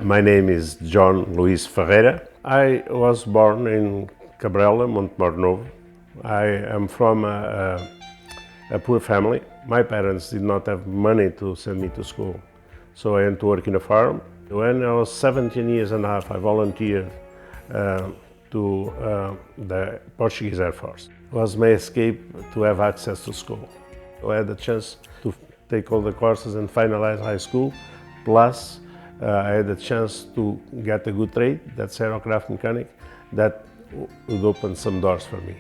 My name is John Ferreira. I was born in Cabrela, Montemor. I am from a poor family. My parents did not have money to send me to school, so I went to work in a farm. When I was 17 years and a half, I volunteered to the Portuguese Air Force. It was my escape to have access to school. I had the chance to take all the courses and finalize high school, plus I had the chance to get a good trade, that's aircraft mechanic, that would open some doors for me.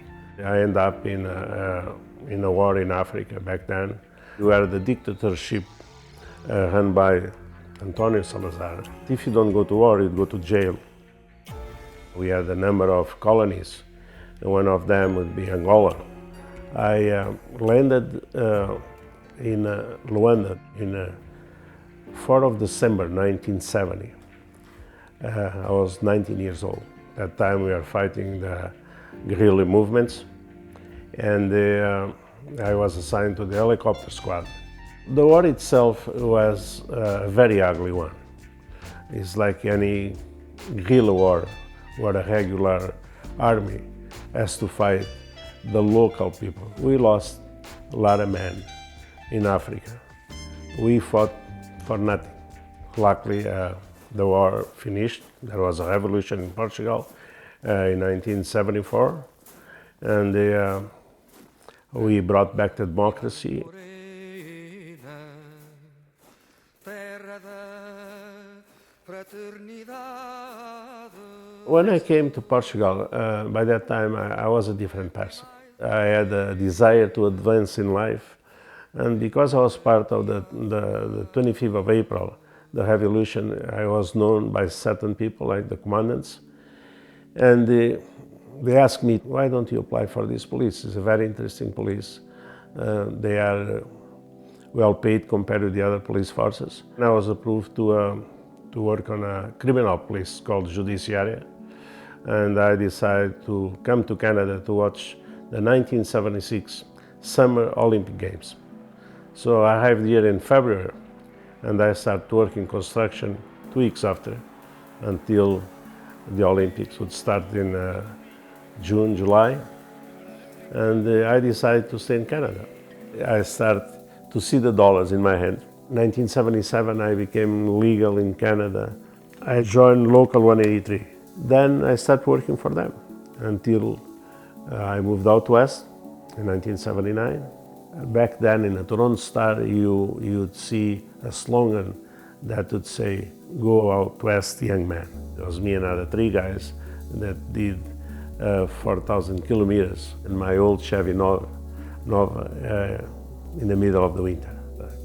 I ended up in a war in Africa back then, where the dictatorship run by Antonio Salazar. If you don't go to war, you go to jail. We had a number of colonies, and one of them would be Angola. I landed in LIUNA in 4th of December 1970. I was 19 years old. At that time we were fighting the guerrilla movements, and I was assigned to the helicopter squad. The war itself was a very ugly one. It's like any guerrilla war where a regular army has to fight the local people. We lost a lot of men in Africa. We fought for nothing. Luckily, the war finished. There was a revolution in Portugal in 1974, and we brought back the democracy. When I came to Portugal, by that time I was a different person. I had a desire to advance in life, and because I was part of the 25th of April, the revolution, I was known by certain people like the commandants, and they asked me, why don't you apply for this police? It's a very interesting police. They are well paid compared to the other police forces. And I was approved to work on a criminal police called Judiciária, and I decided to come to Canada to watch the 1976 Summer Olympic Games. So I arrived here in February, and I started working construction 2 weeks after, until the Olympics would start in June, July, and I decided to stay in Canada. I started to see the dollars in my hand. 1977, I became legal in Canada. I joined Local 183. Then I started working for them until I moved out west in 1979. Back then in the Toronto Star, you'd see a slogan that would say, "Go out west, young man." It was me and other 3 guys that did 4,000 kilometers in my old Chevy Nova in the middle of the winter.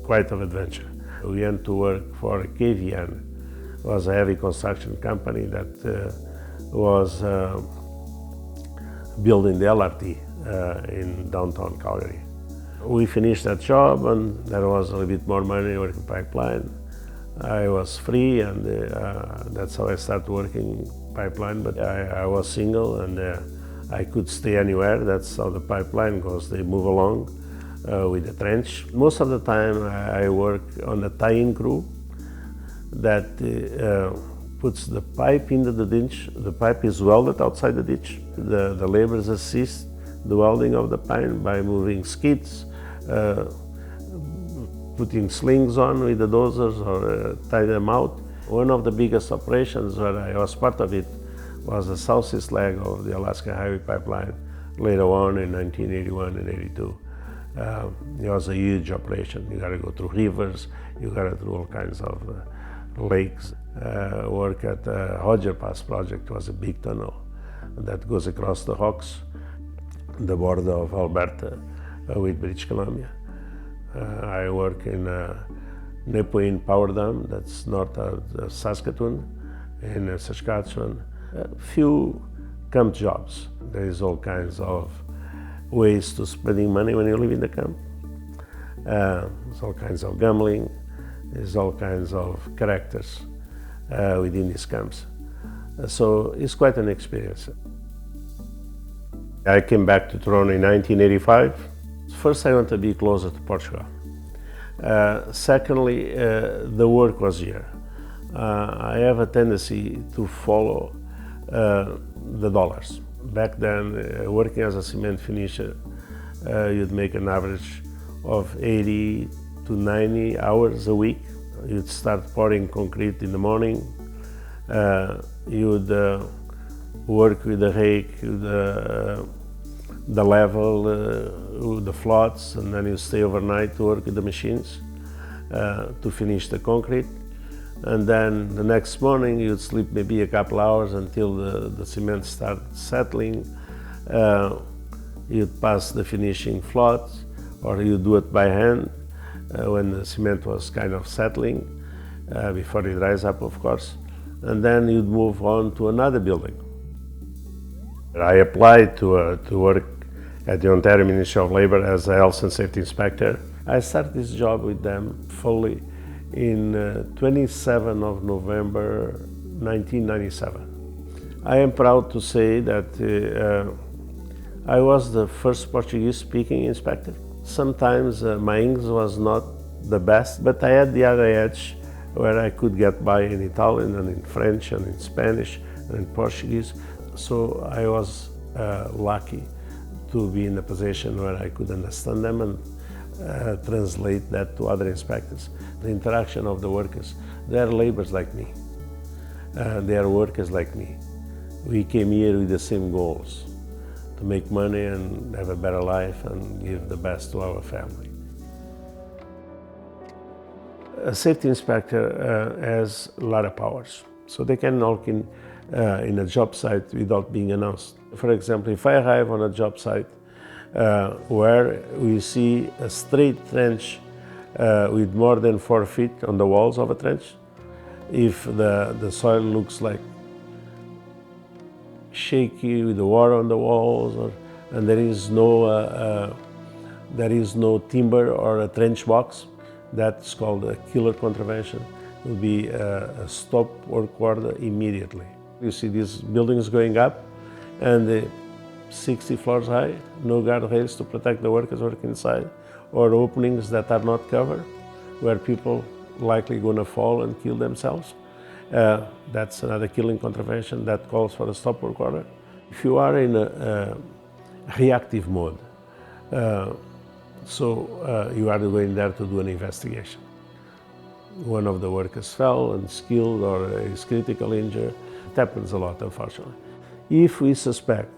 Quite an adventure. We went to work for KVN. It was a heavy construction company that was building the LRT in downtown Calgary. We finished that job, and there was a little bit more money working pipeline. I was free, and that's how I started working pipeline. But I was single, and I could stay anywhere. That's how the pipeline goes. They move along with the trench. Most of the time I work on the tie-in crew that puts the pipe into the ditch. The pipe is welded outside the ditch. The laborers assist the welding of the pipe by moving skids, putting slings on with the dozers, or tie them out. One of the biggest operations where I was part of it was the southeast leg of the Alaska Highway Pipeline later on in 1981 and 82. It was a huge operation. You got to go through rivers, you got to do all kinds of lakes. Work at the Hodger Pass project was a big tunnel that goes across the Rocks, the border of Alberta with British Columbia. I work in Nepoin Power Dam, that's north of Saskatoon, in Saskatchewan. A few camp jobs. There is all kinds of ways to spending money when you live in the camp. There's all kinds of gambling. There's all kinds of characters within these camps. So it's quite an experience. I came back to Toronto in 1985. First, I want to be closer to Portugal. Secondly, the work was here. I have a tendency to follow the dollars. Back then, working as a cement finisher, you'd make an average of 80 to 90 hours a week. You'd start pouring concrete in the morning. You'd work with the rake, with the level, with the floats, and then you stay overnight to work with the machines to finish the concrete. And then the next morning you'd sleep maybe a couple hours until the cement starts settling. You'd pass the finishing floats, or you do it by hand when the cement was kind of settling, before it dries up, of course. And then you'd move on to another building. I applied to work at the Ontario Ministry of Labour as a health and safety inspector. I started this job with them fully in 27 of November 1997. I am proud to say that I was the first Portuguese-speaking inspector. Sometimes my English was not the best, but I had the other edge where I could get by in Italian and in French and in Spanish and in Portuguese. So I was lucky to be in a position where I could understand them and translate that to other inspectors. The interaction of the workers, they are laborers like me. They are workers like me. We came here with the same goals, to make money and have a better life and give the best to our family. A safety inspector has a lot of powers, so they can walk in a job site without being announced. For example, if I arrive on a job site where we see a straight trench with more than 4 feet on the walls of a trench, if the soil looks like shaky with the water on the walls, and there is no timber or a trench box, that's called a killer contravention. It will be a stop work order immediately. You see these buildings going up, and 60 floors high, no guardrails to protect the workers working inside, or openings that are not covered, where people likely going to fall and kill themselves. That's another killing contravention that calls for a stop work order. If you are in a reactive mode, you are going there to do an investigation. One of the workers fell and is killed or is critically injured. It happens a lot, unfortunately. If we suspect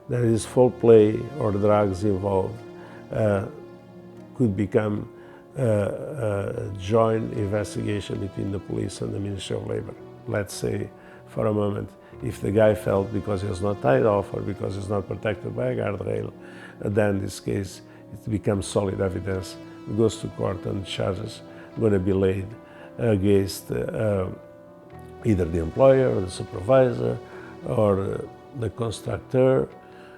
there is foul play or drugs involved, could become a joint investigation between the police and the Ministry of Labour. Let's say, for a moment, if the guy fell because he was not tied off or because he's not protected by a guardrail, then in this case it becomes solid evidence. It goes to court and charges are going to be laid against either the employer or the supervisor or the constructor,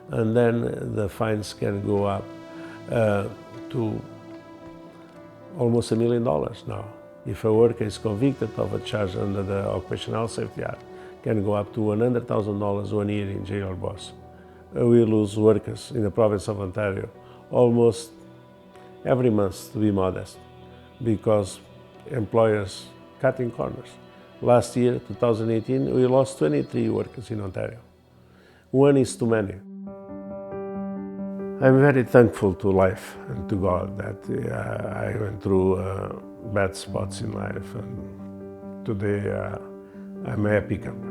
and then the fines can go up to almost $1 million now. If a worker is convicted of a charge under the Occupational Safety Act, can go up to $100,000 1 year in jail or boss. We lose workers in the province of Ontario almost every month, to be modest, because employers cutting corners. Last year, 2018, we lost 23 workers in Ontario. One is too many. I'm very thankful to life and to God that I went through bad spots in life, and today I'm a happy camper.